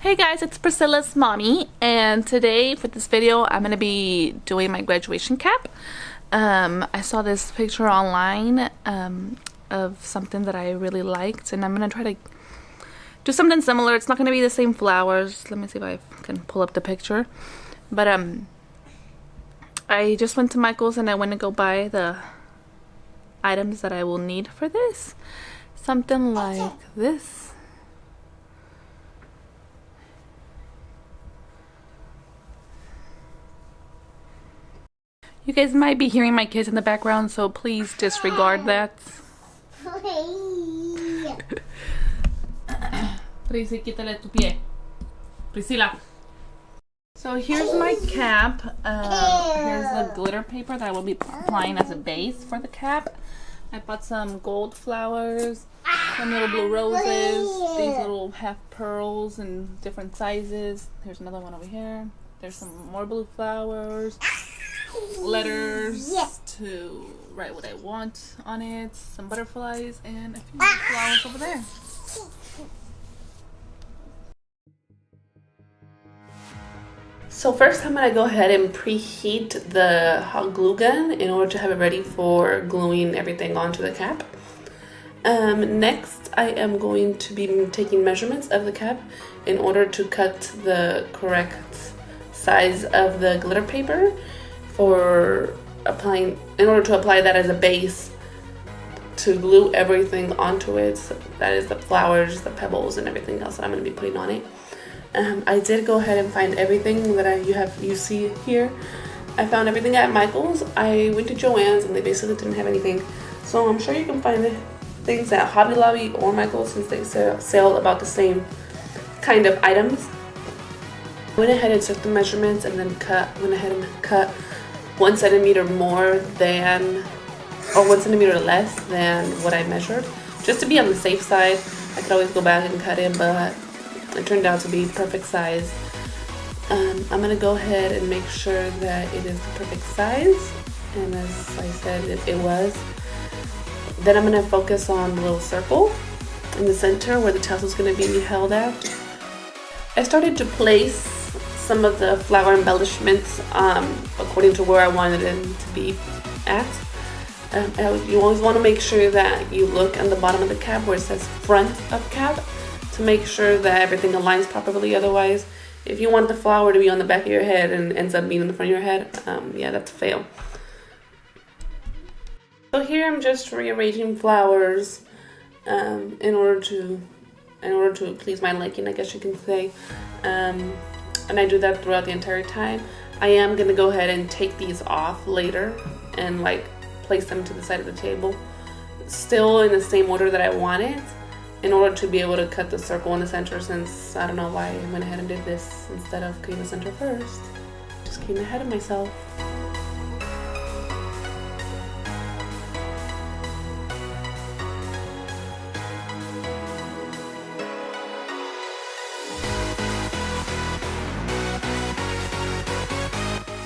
Hey guys, it's Priscilla's mommy, and today for this video I'm going to be doing my graduation cap. I saw this picture online of something that I really liked, and I'm going to try to do something similar. It's not going to be the same flowers. Let me see if I can pull up the picture. But I just went to Michael's and I went to go buy the items that I will need for this. Something like this. You guys might be hearing my kids in the background, so please disregard that. Priscilla, quítale tu pie. Priscilla. So here's my cap. Here's the glitter paper that I will be applying as a base for the cap. I bought some gold flowers, some little blue roses, these little half pearls in different sizes. Here's another one over here. There's some more blue flowers. Letters to write what I want on it, some butterflies, and a few flowers over there. So first I'm going to go ahead and preheat the hot glue gun in order to have it ready for gluing everything onto the cap. Next I am going to be taking measurements of the cap in order to cut the correct size of the glitter paper for applying, in order to apply that as a base to glue everything onto it. So that is the flowers, the pebbles, and everything else that I'm going to be putting on it. I did go ahead and find everything that you see here. I found everything at Micheal's. I went to JoAnn's and they basically didn't have anything. So I'm sure you can find things at Hobby Lobby or Micheal's since they sell about the same kind of items. I went ahead and took the measurements and then went ahead and cut 1 centimeter more than, or 1 centimeter less than what I measured, just to be on the safe side. I could always go back and cut it, but it turned out to be perfect size. I'm gonna go ahead and make sure that it is the perfect size, and as I said, it was. Then I'm gonna focus on the little circle in the center where the tassel is gonna be held at. I started to place some of the flower embellishments according to where I wanted them to be at. You always want to make sure that you look on the bottom of the cap where it says front of cap to make sure that everything aligns properly. Otherwise, if you want the flower to be on the back of your head and ends up being in the front of your head, yeah, that's a fail. So here I'm just rearranging flowers in order to please my liking, I guess you can say. And I do that throughout the entire time. I am gonna go ahead and take these off later and like place them to the side of the table, still in the same order that I want it, in order to be able to cut the circle in the center, since I don't know why I went ahead and did this instead of cutting the center first. Just getting ahead of myself.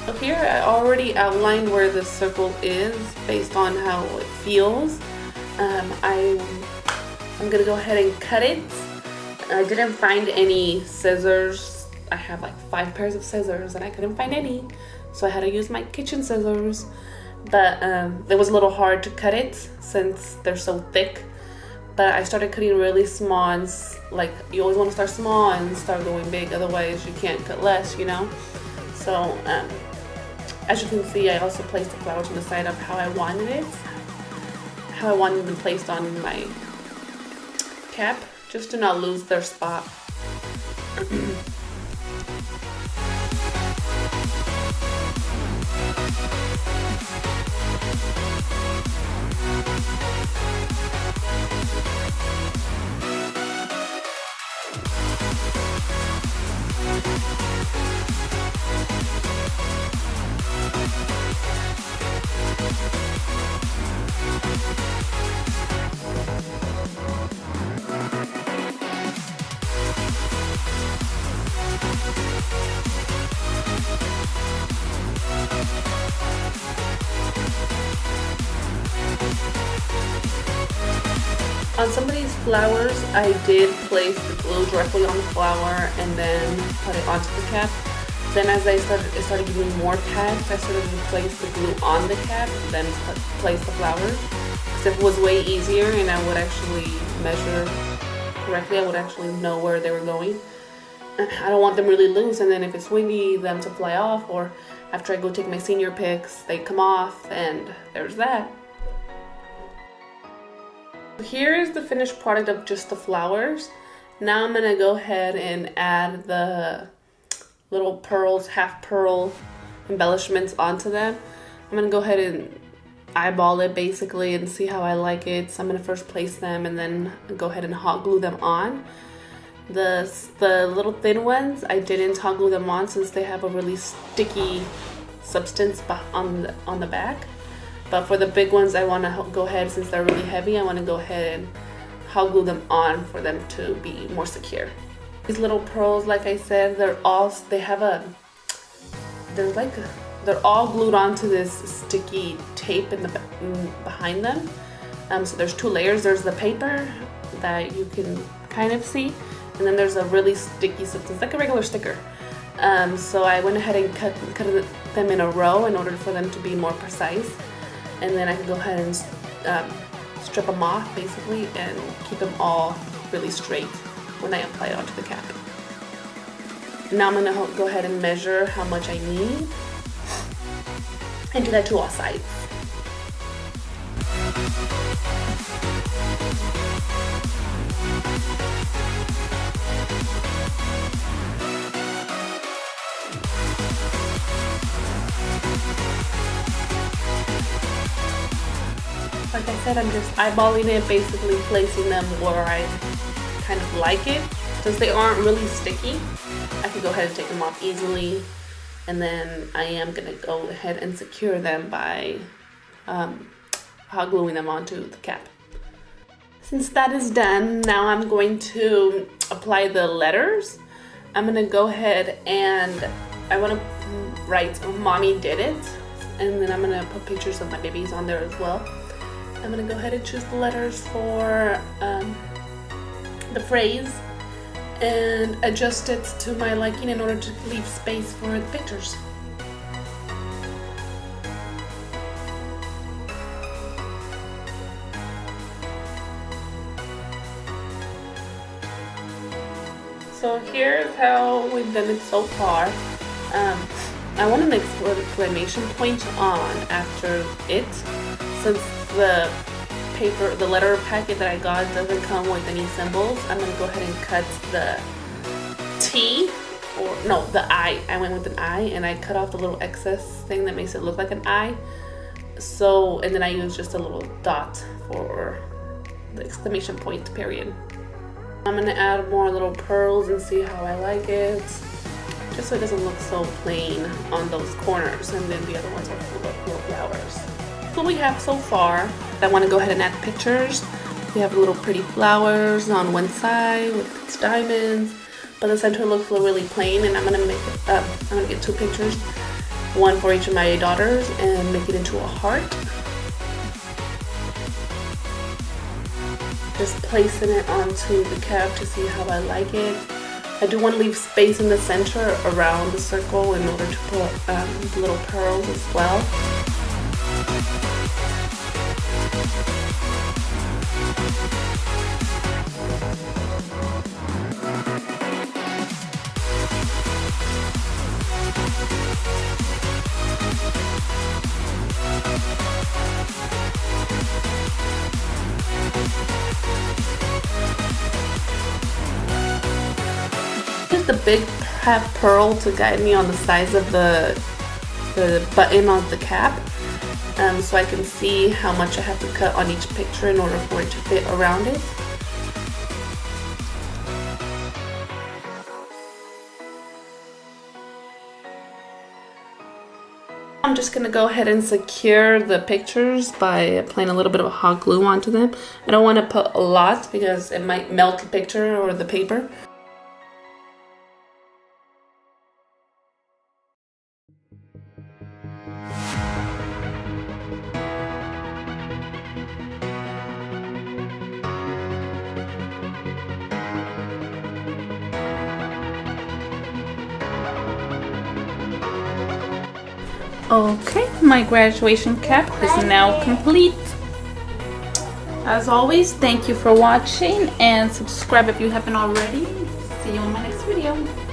So here I already outlined where the circle is based on how it feels. I'm gonna go ahead and cut it. I didn't find any scissors. I have like 5 pairs of scissors and I couldn't find any, so I had to use my kitchen scissors. But it was a little hard to cut it since they're so thick. But I started cutting really small, and like you always want to start small and start going big, otherwise you can't cut less, you know. So as you can see, I also placed the flowers on the side of how I wanted it, how I wanted them placed on my cap, just to not lose their spot. On some of these flowers, I did place the glue directly on the flower and then put it onto the cap. Then as it started giving me more packs, I started to place the glue on the cap, then place the flowers. Because if it was way easier and I would actually measure correctly, I would actually know where they were going. I don't want them really loose, and then if it's windy, them to fly off, or after I go take my senior pics, they come off, and there's that. Here is the finished product of just the flowers. Now I'm gonna go ahead and add the little pearls, half pearl embellishments onto them. I'm gonna go ahead and eyeball it basically and see how I like it. So I'm gonna first place them and then go ahead and hot glue them on. The little thin ones, I didn't hot glue them on since they have a really sticky substance on the back. But for the big ones, I want to go ahead, since they're really heavy, I want to go ahead and hot glue them on for them to be more secure. These little pearls, like I said, they're all glued onto this sticky tape behind them. So there's two layers. There's the paper that you can kind of see, and then there's a really sticky substance, like a regular sticker. So I went ahead and cut them in a row in order for them to be more precise. And then I can go ahead and strip them off basically and keep them all really straight when I apply it onto the cap. Now I'm gonna go ahead and measure how much I need and do that to all sides. Like I said, I'm just eyeballing it, basically placing them where I kind of like it. Since they aren't really sticky, I can go ahead and take them off easily. And then I am gonna go ahead and secure them by hot gluing them onto the cap. Since that is done, now I'm going to apply the letters. I'm gonna go ahead and I wanna write "Mommy did it," and then I'm gonna put pictures of my babies on there as well. I'm gonna go ahead and choose the letters for the phrase and adjust it to my liking in order to leave space for the pictures. So here's how we've done it so far. I want an exclamation point on after it, since the letter packet that I got doesn't come with any symbols. I'm gonna go ahead and cut the T, or no, the I. I went with an I, and I cut off the little excess thing that makes it look like an I. So, and then I use just a little dot for the exclamation point period. I'm gonna add more little pearls and see how I like it, just so it doesn't look so plain on those corners, and then the other ones are full of little flowers. What we have so far. I want to go ahead and add pictures. We have little pretty flowers on one side with these diamonds, but the center looks really plain, and I'm gonna get two pictures, one for each of my daughters, and make it into a heart. Just placing it onto the cap to see how I like it. I do want to leave space in the center around the circle in order to put little pearls as well. The big half pearl to guide me on the size of the button on the cap, so I can see how much I have to cut on each picture in order for it to fit around it. I'm just going to go ahead and secure the pictures by applying a little bit of hot glue onto them. I don't want to put a lot because it might melt the picture or the paper. Okay, my graduation cap is now complete. As always, thank you for watching and subscribe if you haven't already. See you in my next video.